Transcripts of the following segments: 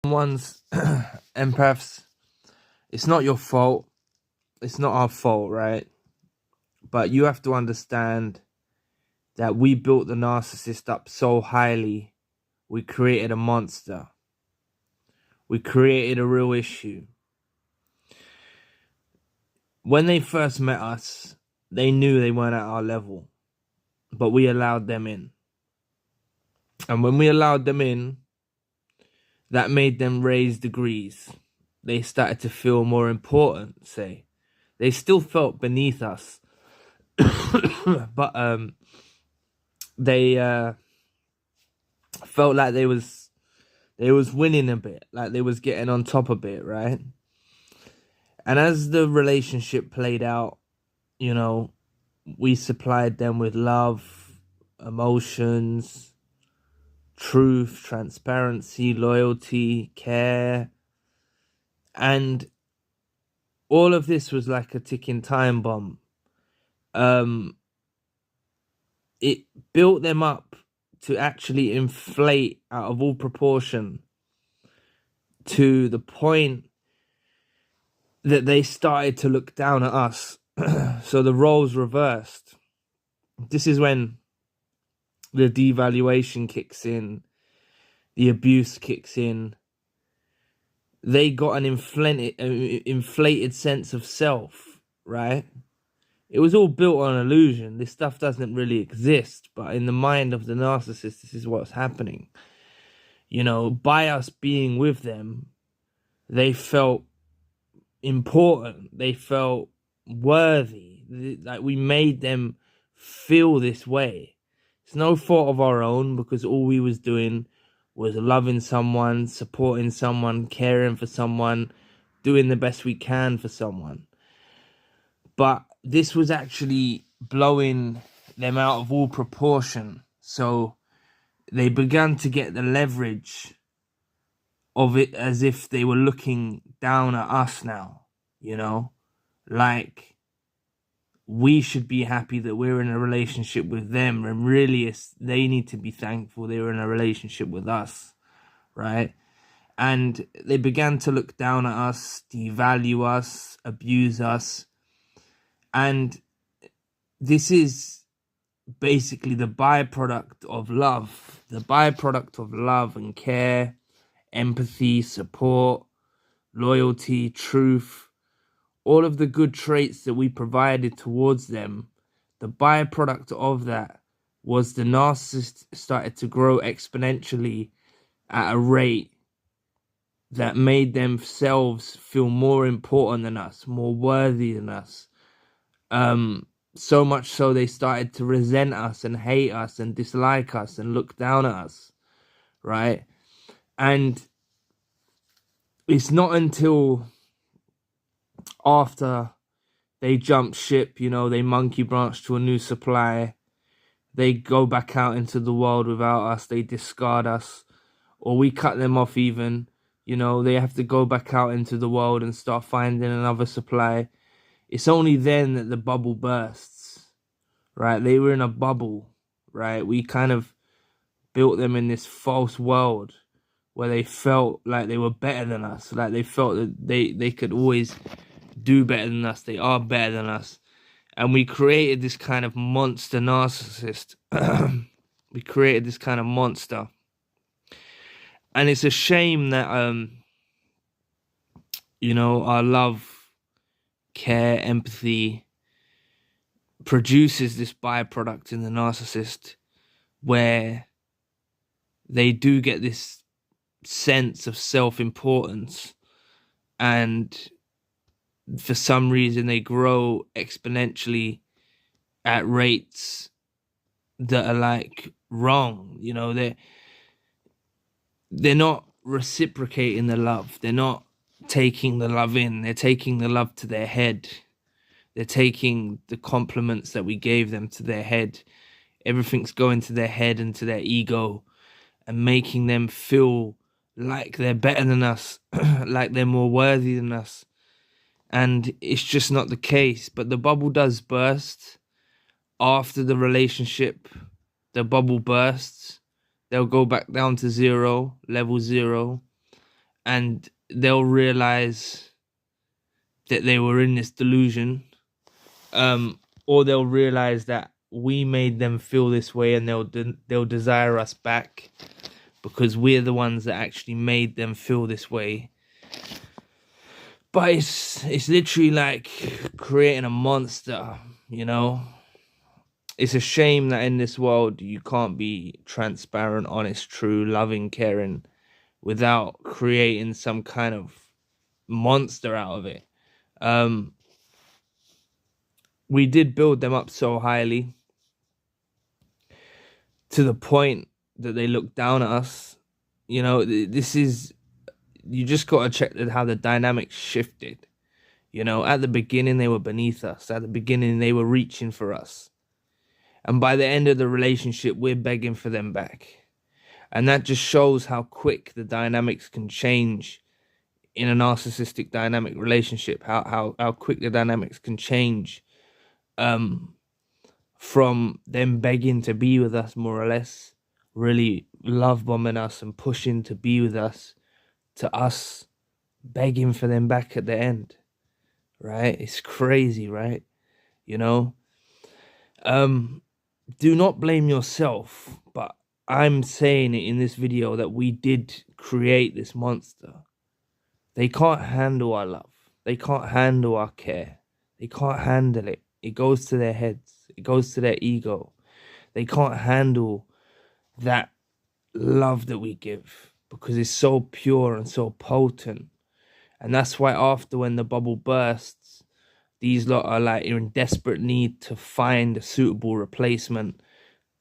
Someone's empaths, it's not your fault. It's not our fault, right? But you have to understand that we built the narcissist up so highly, we created a monster. We created a real issue. When they first met us, they knew they weren't at our level, but we allowed them in. And when we allowed them in, that made them raise degrees. They started to feel more important, say. They still felt beneath us, but they felt like they was winning a bit, like they was getting on top a bit, right? And as the relationship played out, you know, we supplied them with love, emotions, truth, transparency, loyalty, care. And all of this was like a ticking time bomb. It built them up to actually inflate out of all proportion to the point that they started to look down at us. So the roles reversed. This is when the devaluation kicks in, the abuse kicks in. They got an inflated sense of self, right? It was all built on illusion. This stuff doesn't really exist, but in the mind of the narcissist, this is what's happening. You know, by us being with them, they felt important. They felt worthy. Like we made them feel this way. It's no fault of our own, because all we was doing was loving someone, supporting someone, caring for someone, doing the best we can for someone. But this was actually blowing them out of all proportion. So they began to get the leverage of it as if they were looking down at us now, you know? Like, we should be happy that we're in a relationship with them, and really they need to be thankful they were in a relationship with us, right? And they began to look down at us, devalue us, abuse us. And this is basically the byproduct of love. The byproduct of love and care, empathy, support, loyalty, truth, all of the good traits that we provided towards them. The byproduct of that was the narcissist started to grow exponentially at a rate that made themselves feel more important than us, more worthy than us. So much so they started to resent us and hate us and dislike us and look down at us, right? And it's not until after they jump ship, you know, they monkey branch to a new supply, they go back out into the world without us, they discard us, or we cut them off even, you know, they have to go back out into the world and start finding another supply. It's only then that the bubble bursts, right? They were in a bubble, right? We kind of built them in this false world where they felt like they were better than us, like they felt that they could always do better than us, they are better than us. And we created this kind of monster narcissist. We created this kind of monster. And it's a shame that, you know, our love, care, empathy produces this byproduct in the narcissist where they do get this sense of self-importance, and for some reason they grow exponentially at rates that are like wrong. You know, they're not reciprocating the love. They're not taking the love in. They're taking the love to their head. They're taking the compliments that we gave them to their head. Everything's going to their head and to their ego and making them feel like they're better than us, like they're more worthy than us. And it's just not the case. But the bubble does burst. After the relationship, the bubble bursts. They'll go back down to zero, level zero. and they'll realize that they were in this delusion, or they'll realize that we made them feel this way, and they'll desire us back because we're the ones that actually made them feel this way. But it's literally like creating a monster, you know. It's a shame that in this world you can't be transparent, honest, true, loving, caring without creating some kind of monster out of it. We did build them up so highly to the point that they look down at us. You know, this is, you just got to check how the dynamics shifted. You know, at the beginning, they were beneath us. At the beginning, they were reaching for us. And by the end of the relationship, we're begging for them back. And that just shows how quick the dynamics can change in a narcissistic dynamic relationship. How quick the dynamics can change. From them begging to be with us, more or less, really love bombing us and pushing to be with us, to us begging for them back at the end, right? It's crazy, right? You know, do not blame yourself, but I'm saying it in this video that we did create this monster. They can't handle our love. They can't handle our care. They can't handle it. It goes to their heads. It goes to their ego. They can't handle that love that we give because it's so pure and so potent. And that's why after, when the bubble bursts, these lot are like in desperate need to find a suitable replacement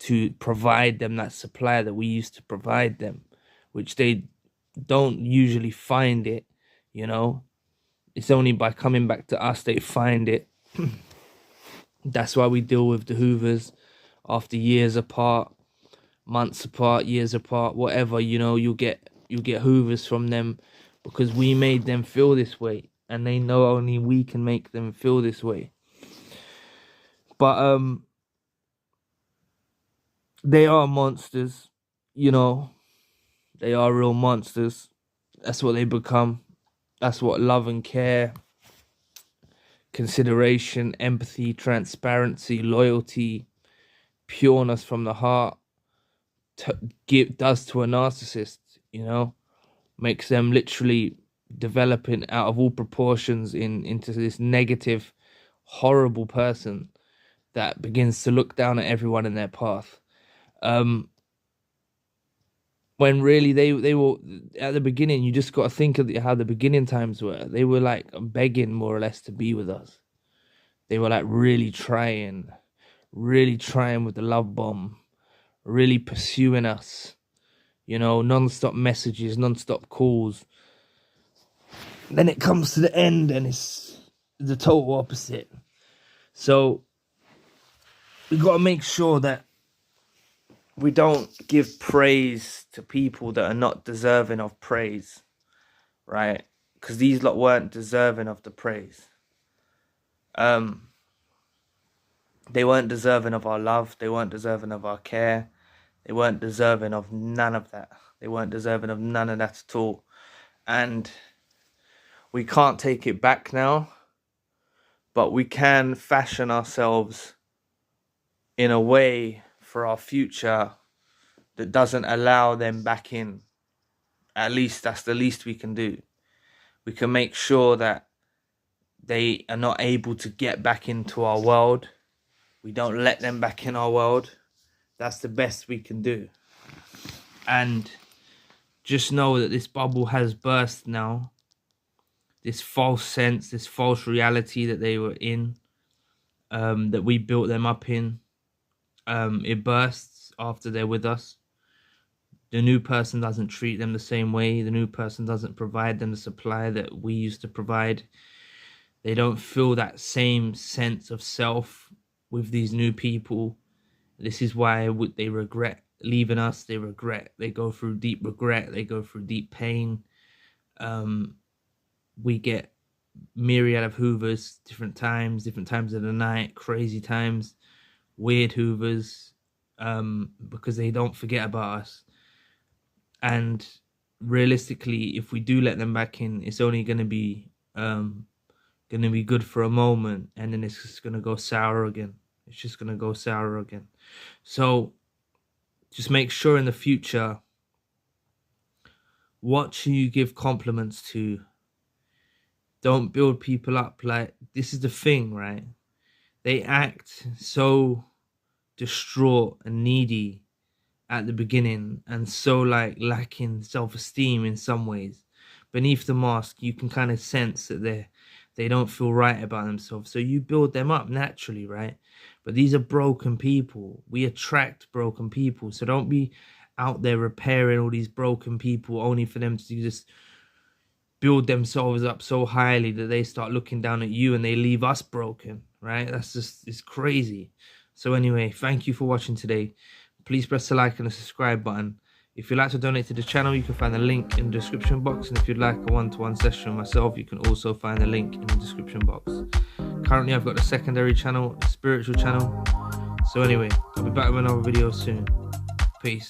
to provide them that supply that we used to provide them, which they don't usually find it, you know. It's only by coming back to us they find it. That's why we deal with the hoovers after years apart, months apart, years apart, whatever, you know. You get hoovers from them because we made them feel this way, and they know only we can make them feel this way. But they are monsters, you know. They are real monsters. That's what they become. That's what love and care, consideration, empathy, transparency, loyalty, pureness from the heart does to a narcissist, you know. Makes them literally developing out of all proportions into this negative, horrible person that begins to look down at everyone in their path. When really they were, at the beginning, you just got to think of how the beginning times were. They were like begging more or less to be with us. They were like really trying with the love bomb, really pursuing us, you know, non-stop messages, non-stop calls. Then it comes to the end and it's the total opposite. So we got to make sure that we don't give praise to people that are not deserving of praise, right? Because these lot weren't deserving of the praise. They weren't deserving of our love. They weren't deserving of our care. They weren't deserving of none of that. They weren't deserving of none of that at all. And we can't take it back now, but we can fashion ourselves in a way for our future that doesn't allow them back in. At least that's the least we can do. We can make sure that they are not able to get back into our world. We don't let them back in our world. That's the best we can do. And just know that this bubble has burst now. This false sense, this false reality that they were in, that we built them up in, it bursts after they're with us. The new person doesn't treat them the same way. The new person doesn't provide them the supply that we used to provide. They don't feel that same sense of self with these new people. This is why they regret leaving us. They go through deep regret. They go through deep pain. We get myriad of hoovers, different times of the night, crazy times, weird hoovers, because they don't forget about us. And realistically, if we do let them back in, it's only going to be good for a moment, and then it's just going to go sour again. It's just going to go sour again. So just make sure in the future, watch who you give compliments to. Don't build people up. Like, this is the thing, right? They act so distraught and needy at the beginning, and so like lacking self-esteem in some ways. Beneath the mask, you can kind of sense that they don't feel right about themselves. So you build them up naturally, right? But these are broken people. We attract broken people. So don't be out there repairing all these broken people only for them to just build themselves up so highly that they start looking down at you and they leave us broken, right? That's just, it's crazy. So anyway, thank you for watching today. Please press the like and the subscribe button. If you'd like to donate to the channel, you can find the link in the description box. And if you'd like a one-to-one session with myself, you can also find the link in the description box. Currently, I've got a secondary channel, a spiritual channel. So anyway, I'll be back with another video soon. Peace.